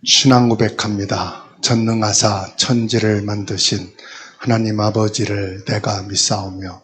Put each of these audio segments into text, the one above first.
신앙 고백합니다. 전능하사 천지를 만드신 하나님 아버지를 내가 믿사오며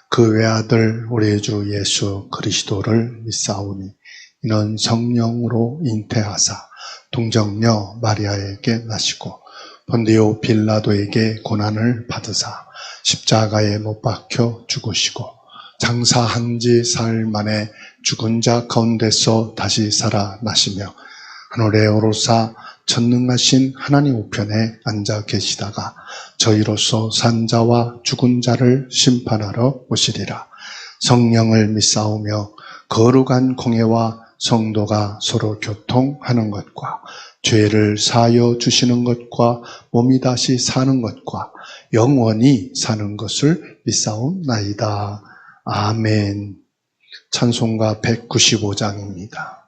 그 외아들 우리 주 예수 그리스도를 믿사오니 이는 성령으로 잉태하사 동정녀 마리아에게 나시고 본디오 빌라도에게 고난을 받으사 십자가에 못 박혀 죽으시고 장사한 지 사흘 만에 죽은 자 가운데서 다시 살아나시며 하늘에 오르사 전능하신 하나님 우편에 앉아 계시다가 저희로서 산 자와 죽은 자를 심판하러 오시리라. 성령을 믿사오며 거룩한 공예와 성도가 서로 교통하는 것과 죄를 사하여 주시는 것과 몸이 다시 사는 것과 영원히 사는 것을 믿사옵나이다. 아멘. 찬송가 195장입니다.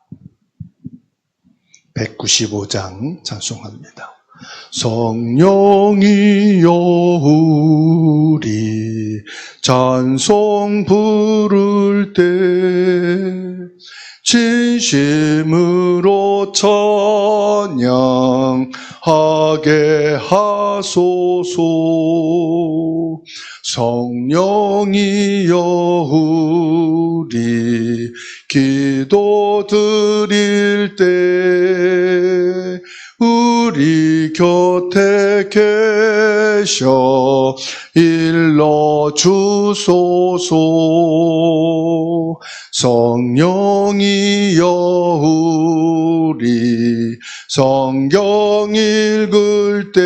195장 찬송합니다. 성령이여 우리 찬송 부를 때 진심으로 찬양하게 하소서. 성령이여 우리 기도 드릴 때 우리 곁에 계셔 일러주소서. 성령이여 우리 성경 읽을 때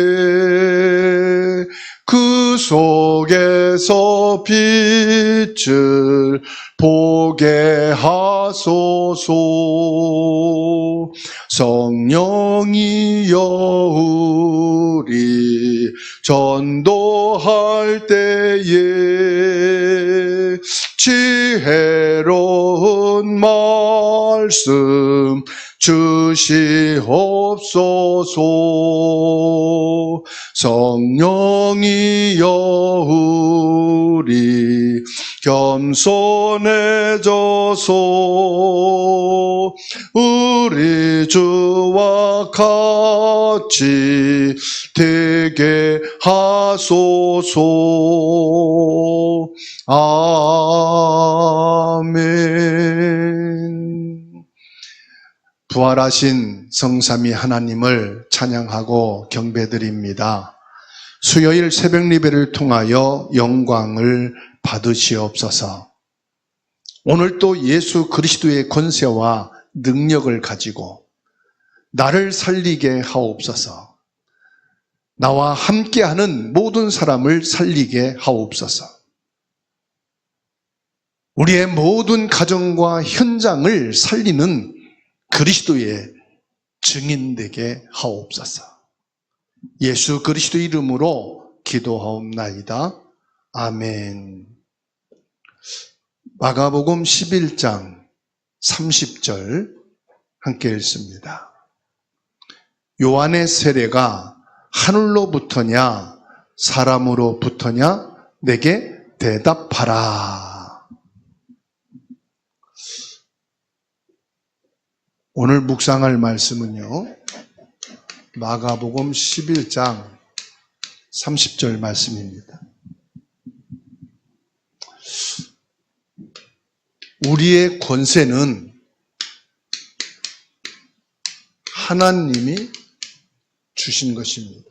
그 속에서 빛을 보게 하소서. 성령이여 우리 전도할 때에 지혜로운 말씀 주시옵소서. 성령이여 우리 겸손해져서 우리 주와 같이 되게 하소서. 아멘. 부활하신 성삼위 하나님을 찬양하고 경배드립니다. 수요일 새벽 예배를 통하여 영광을 받으시옵소서. 오늘 또 예수 그리스도의 권세와 능력을 가지고 나를 살리게 하옵소서. 나와 함께하는 모든 사람을 살리게 하옵소서. 우리의 모든 가정과 현장을 살리는 그리스도의 증인되게 하옵소서. 예수 그리스도 이름으로 기도하옵나이다. 아멘. 마가복음 11장 30절 함께 읽습니다. 요한의 세례가 하늘로부터냐 사람으로부터냐 내게 대답하라. 오늘 묵상할 말씀은요, 마가복음 11장 30절 말씀입니다. 우리의 권세는 하나님이 주신 것입니다.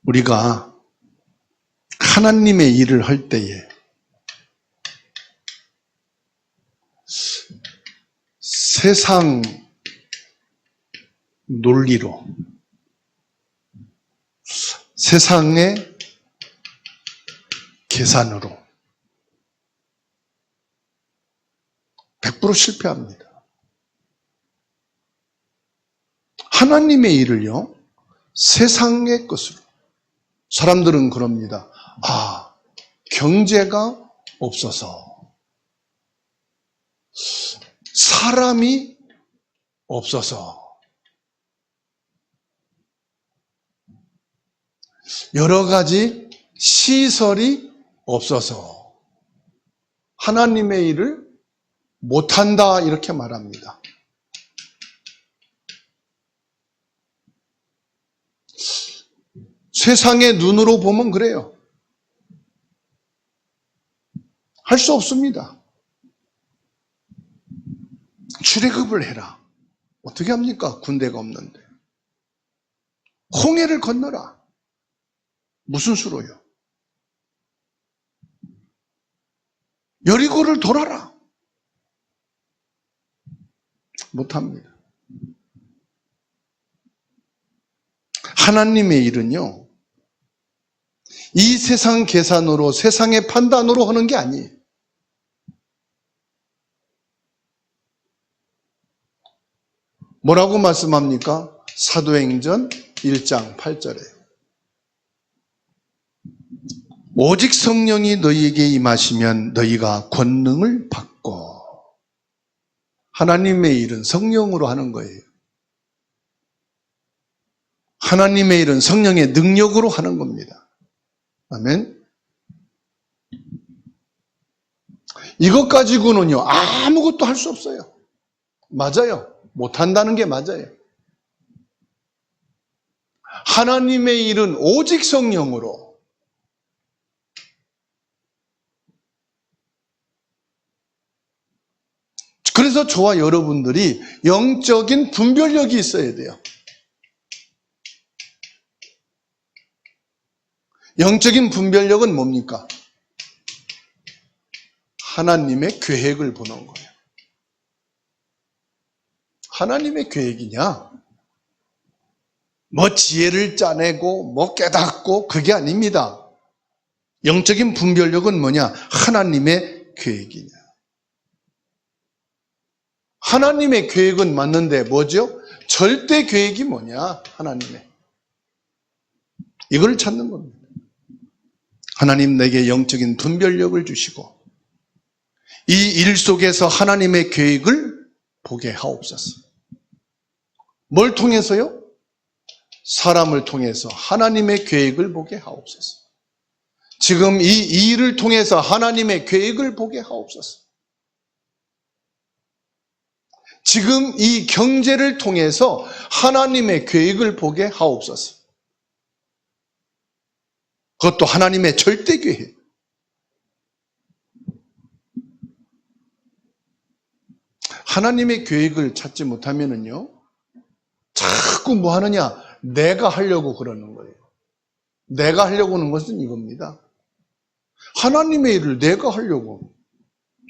우리가 하나님의 일을 할 때에 세상 논리로, 세상의 계산으로 100% 실패합니다. 하나님의 일을요, 세상의 것으로. 사람들은 그럽니다. 경제가 없어서, 사람이 없어서, 여러 가지 시설이 없어서, 하나님의 일을 못한다 이렇게 말합니다. 세상의 눈으로 보면 그래요. 할 수 없습니다. 출애굽을 해라. 어떻게 합니까? 군대가 없는데. 홍해를 건너라. 무슨 수로요? 여리고를 돌아라. 못합니다. 하나님의 일은요, 이 세상 계산으로, 세상의 판단으로 하는 게 아니에요. 뭐라고 말씀합니까? 사도행전 1장 8절에 오직 성령이 너희에게 임하시면 너희가 권능을 받고. 하나님의 일은 성령으로 하는 거예요. 하나님의 일은 성령의 능력으로 하는 겁니다. 아멘. 이것 가지고는요, 아무것도 할 수 없어요. 맞아요. 못한다는 게 맞아요. 하나님의 일은 오직 성령으로. 그래서 저와 여러분들이 영적인 분별력이 있어야 돼요. 영적인 분별력은 뭡니까? 하나님의 계획을 보는 거예요. 하나님의 계획이냐? 뭐 지혜를 짜내고 뭐 깨닫고 그게 아닙니다. 영적인 분별력은 뭐냐? 하나님의 계획이냐. 하나님의 계획은 맞는데 뭐죠? 절대 계획이 뭐냐? 하나님의. 이걸 찾는 겁니다. 하나님 내게 영적인 분별력을 주시고 이 일 속에서 하나님의 계획을 보게 하옵소서. 뭘 통해서요? 사람을 통해서 하나님의 계획을 보게 하옵소서. 지금 이 일을 통해서 하나님의 계획을 보게 하옵소서. 지금 이 경제를 통해서 하나님의 계획을 보게 하옵소서. 그것도 하나님의 절대 계획. 하나님의 계획을 찾지 못하면은요, 자꾸 뭐 하느냐? 내가 하려고 그러는 거예요. 내가 하려고 하는 것은 이겁니다. 하나님의 일을 내가 하려고,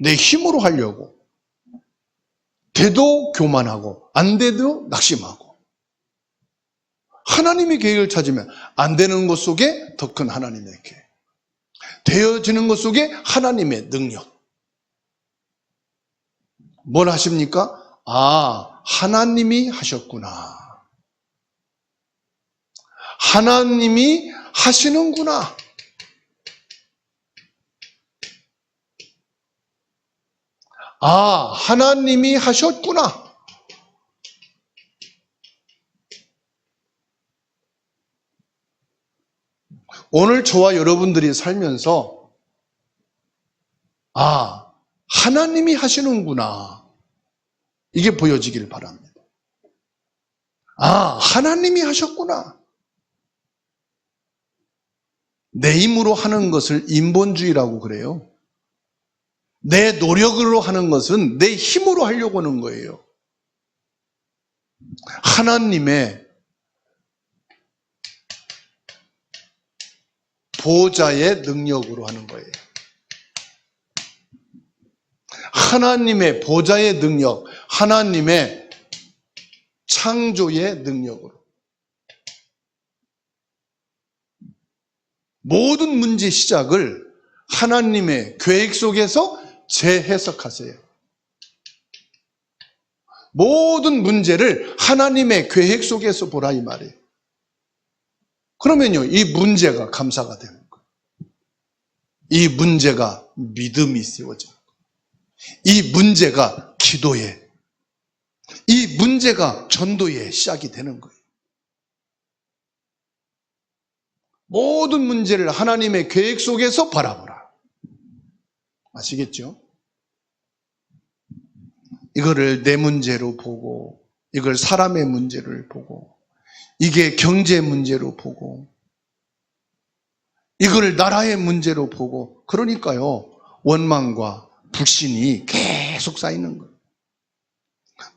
내 힘으로 하려고, 돼도 교만하고, 안 돼도 낙심하고. 하나님의 계획을 찾으면 안 되는 것 속에 더 큰 하나님의 계획, 되어지는 것 속에 하나님의 능력. 뭘 하십니까? 아, 하나님이 하셨구나. 하나님이 하시는구나. 아, 하나님이 하셨구나. 오늘 저와 여러분들이 살면서 아, 하나님이 하시는구나. 이게 보여지길 바랍니다. 아, 하나님이 하셨구나. 내 힘으로 하는 것을 인본주의라고 그래요. 내 노력으로 하는 것은 내 힘으로 하려고 하는 거예요. 하나님의 보좌의 능력으로 하는 거예요. 하나님의 보좌의 능력, 하나님의 창조의 능력으로. 모든 문제 시작을 하나님의 계획 속에서 재해석하세요. 모든 문제를 하나님의 계획 속에서 보라 이 말이에요. 그러면요, 이 문제가 감사가 되는 거예요. 이 문제가 믿음이 세워져요. 이 문제가 기도에, 이 문제가 전도의 시작이 되는 거예요. 모든 문제를 하나님의 계획 속에서 바라보라. 아시겠죠? 이거를 내 문제로 보고, 이걸 사람의 문제를 보고, 이게 경제 문제로 보고, 이걸 나라의 문제로 보고, 그러니까요, 원망과 불신이 계속 쌓이는 거예요.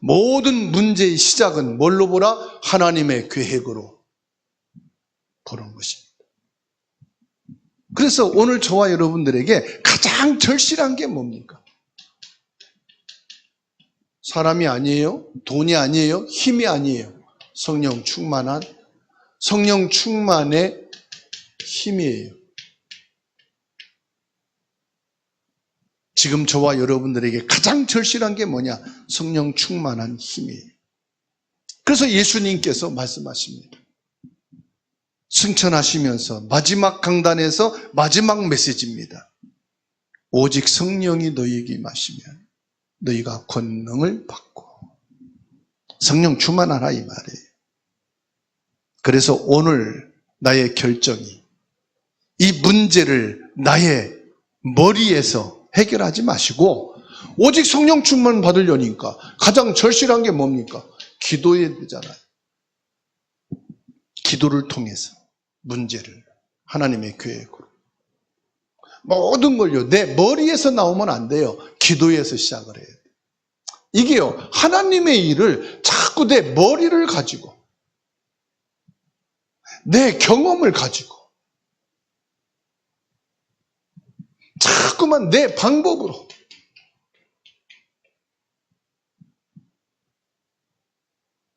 모든 문제의 시작은 뭘로 보라? 하나님의 계획으로 보는 것입니다. 그래서 오늘 저와 여러분들에게 가장 절실한 게 뭡니까? 사람이 아니에요? 돈이 아니에요? 힘이 아니에요? 성령 충만의 힘이에요. 지금 저와 여러분들에게 가장 절실한 게 뭐냐? 성령 충만한 힘이에요. 그래서 예수님께서 말씀하십니다. 승천하시면서 마지막 강단에서 마지막 메시지입니다. 오직 성령이 너희에게 임하시면 너희가 권능을 받고, 성령 충만하라 이 말이에요. 그래서 오늘 나의 결정이 이 문제를 나의 머리에서 해결하지 마시고 오직 성령 충만 받으려니까 가장 절실한 게 뭡니까? 기도해야 되잖아요. 기도를 통해서 문제를 하나님의 계획으로, 모든 걸요, 내 머리에서 나오면 안 돼요. 기도에서 시작을 해야 돼요. 이게요, 하나님의 일을 자꾸 내 머리를 가지고, 내 경험을 가지고, 자꾸만 내 방법으로,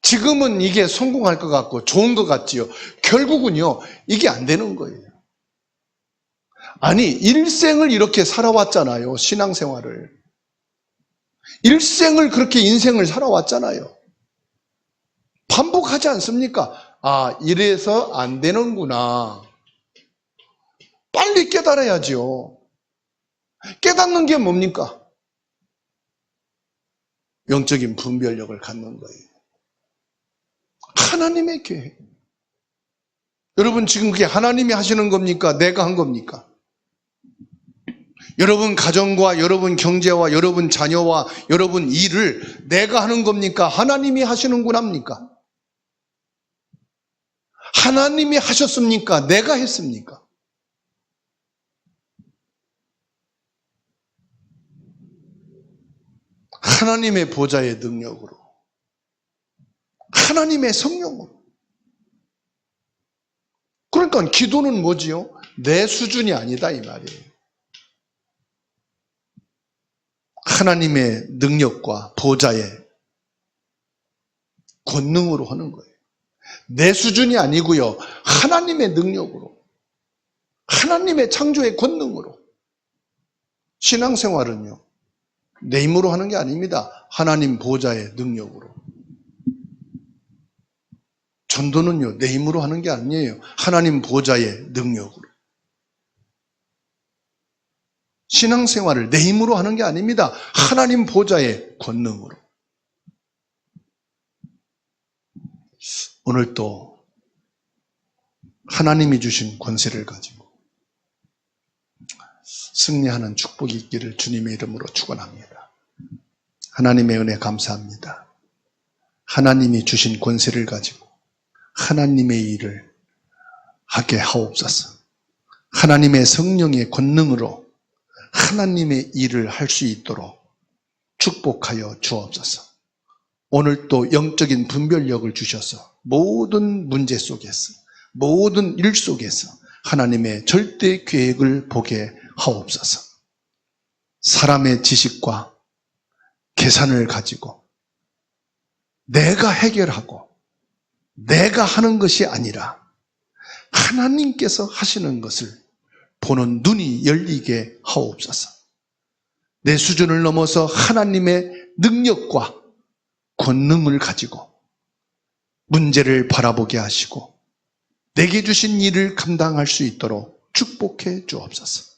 지금은 이게 성공할 것 같고 좋은 것 같지요. 결국은요, 이게 안 되는 거예요. 아니, 일생을 이렇게 살아왔잖아요. 신앙생활을. 일생을 그렇게 인생을 살아왔잖아요. 반복하지 않습니까? 아, 이래서 안 되는구나. 빨리 깨달아야죠. 깨닫는 게 뭡니까? 영적인 분별력을 갖는 거예요. 하나님의 계획. 여러분, 지금 그게 하나님이 하시는 겁니까? 내가 한 겁니까? 여러분 가정과 여러분 경제와 여러분 자녀와 여러분 일을 내가 하는 겁니까? 하나님이 하시는구나 합니까? 하나님이 하셨습니까? 내가 했습니까? 하나님의 보좌의 능력으로, 하나님의 성령으로. 그러니까 기도는 뭐지요? 내 수준이 아니다 이 말이에요. 하나님의 능력과 보좌의 권능으로 하는 거예요. 내 수준이 아니고요, 하나님의 능력으로, 하나님의 창조의 권능으로. 신앙생활은요, 내 힘으로 하는 게 아닙니다. 하나님 보좌의 능력으로. 전도는요, 내 힘으로 하는 게 아니에요. 하나님 보좌의 능력으로. 신앙생활을 내 힘으로 하는 게 아닙니다. 하나님 보좌의 권능으로. 오늘 또 하나님이 주신 권세를 가지고 승리하는 축복이 있기를 주님의 이름으로 축원합니다. 하나님의 은혜 감사합니다. 하나님이 주신 권세를 가지고 하나님의 일을 하게 하옵소서. 하나님의 성령의 권능으로 하나님의 일을 할 수 있도록 축복하여 주옵소서. 오늘 또 영적인 분별력을 주셔서 모든 문제 속에서, 모든 일 속에서 하나님의 절대 계획을 보게 하옵소서. 사람의 지식과 계산을 가지고 내가 해결하고 내가 하는 것이 아니라 하나님께서 하시는 것을 보는 눈이 열리게 하옵소서. 내 수준을 넘어서 하나님의 능력과 권능을 가지고 문제를 바라보게 하시고 내게 주신 일을 감당할 수 있도록 축복해 주옵소서.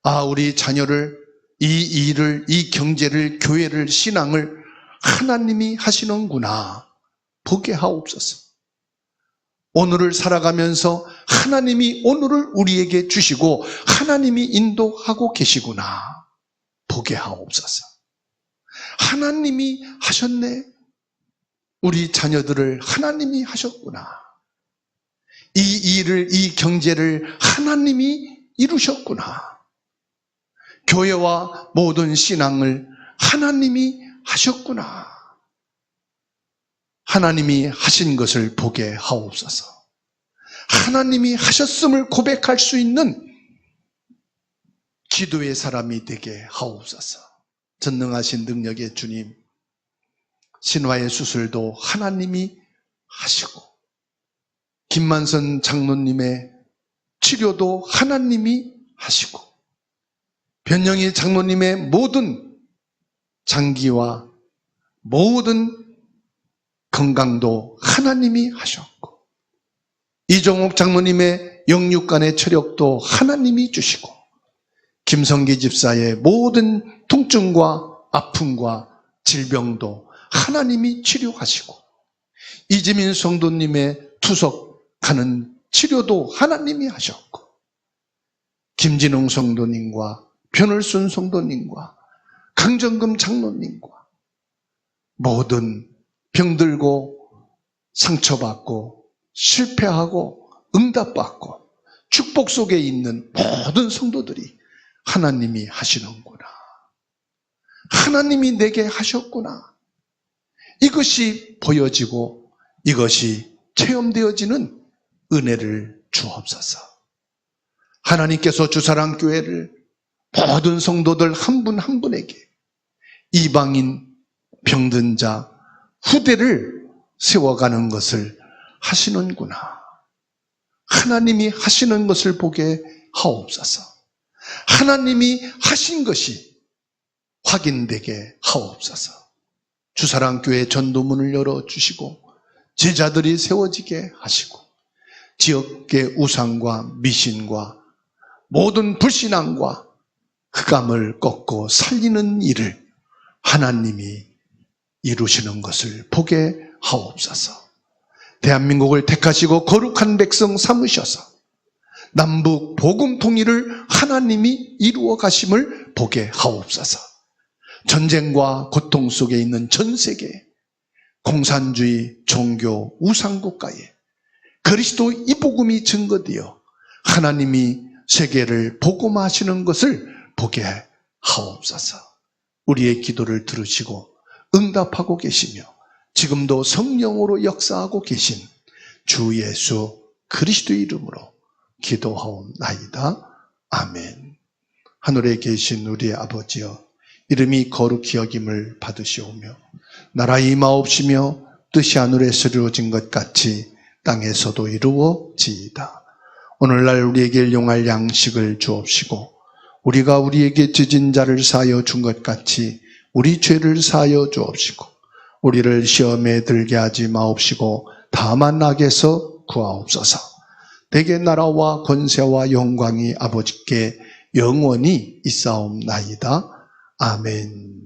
아, 우리 자녀를, 이 일을, 이 경제를, 교회를, 신앙을 하나님이 하시는구나 보게 하옵소서. 오늘을 살아가면서 하나님이 오늘을 우리에게 주시고 하나님이 인도하고 계시구나 보게 하옵소서. 하나님이 하셨네. 우리 자녀들을 하나님이 하셨구나. 이 일을, 이 경제를 하나님이 이루셨구나. 교회와 모든 신앙을 하나님이 하셨구나. 하나님이 하신 것을 보게 하옵소서. 하나님이 하셨음을 고백할 수 있는 기도의 사람이 되게 하옵소서. 전능하신 능력의 주님, 신화의 수술도 하나님이 하시고, 김만선 장로님의 치료도 하나님이 하시고, 변영희 장로님의 모든 장기와 모든 건강도 하나님이 하셨고, 이종옥 장로님의 영육간의 체력도 하나님이 주시고, 김성기 집사의 모든 통증과 아픔과 질병도 하나님이 치료하시고, 이지민 성도님의 투석하는 치료도 하나님이 하셨고, 김진웅 성도님과 변을순 성도님과 강정금 장로님과 모든 병들고 상처받고 실패하고 응답받고 축복 속에 있는 모든 성도들이 하나님이 하시는구나. 하나님이 내게 하셨구나. 이것이 보여지고 이것이 체험되어지는 은혜를 주옵소서. 하나님께서 주사랑교회를 모든 성도들 한 분 한 분에게 이방인, 병든 자, 후대를 세워가는 것을 하시는구나. 하나님이 하시는 것을 보게 하옵소서. 하나님이 하신 것이 확인되게 하옵소서. 주사랑교회 전도문을 열어주시고 제자들이 세워지게 하시고 지역의 우상과 미신과 모든 불신앙과 흑암을 꺾고 살리는 일을 하나님이 이루시는 것을 보게 하옵소서. 대한민국을 택하시고 거룩한 백성 삼으셔서 남북 복음 통일을 하나님이 이루어 가심을 보게 하옵소서. 전쟁과 고통 속에 있는 전 세계 공산주의 종교 우상국가에 그리스도 이 복음이 증거되어 하나님이 세계를 복음하시는 것을 보게 하옵소서. 우리의 기도를 들으시고 응답하고 계시며 지금도 성령으로 역사하고 계신 주 예수 그리스도의 이름으로 기도하옵나이다. 아멘. 하늘에 계신 우리의 아버지여, 이름이 거룩히 여김을 받으시오며 나라 임하옵시며 뜻이 하늘에서 이루어진 것 같이 땅에서도 이루어지이다. 오늘날 우리에게 일용할 양식을 주옵시고 우리가 우리에게 빚진 자를 사하여 준 것 같이 우리 죄를 사하여 주옵시고 우리를 시험에 들게 하지 마옵시고 다만 악에서 구하옵소서. 대개 나라와 권세와 영광이 아버지께 영원히 있사옵나이다. 아멘.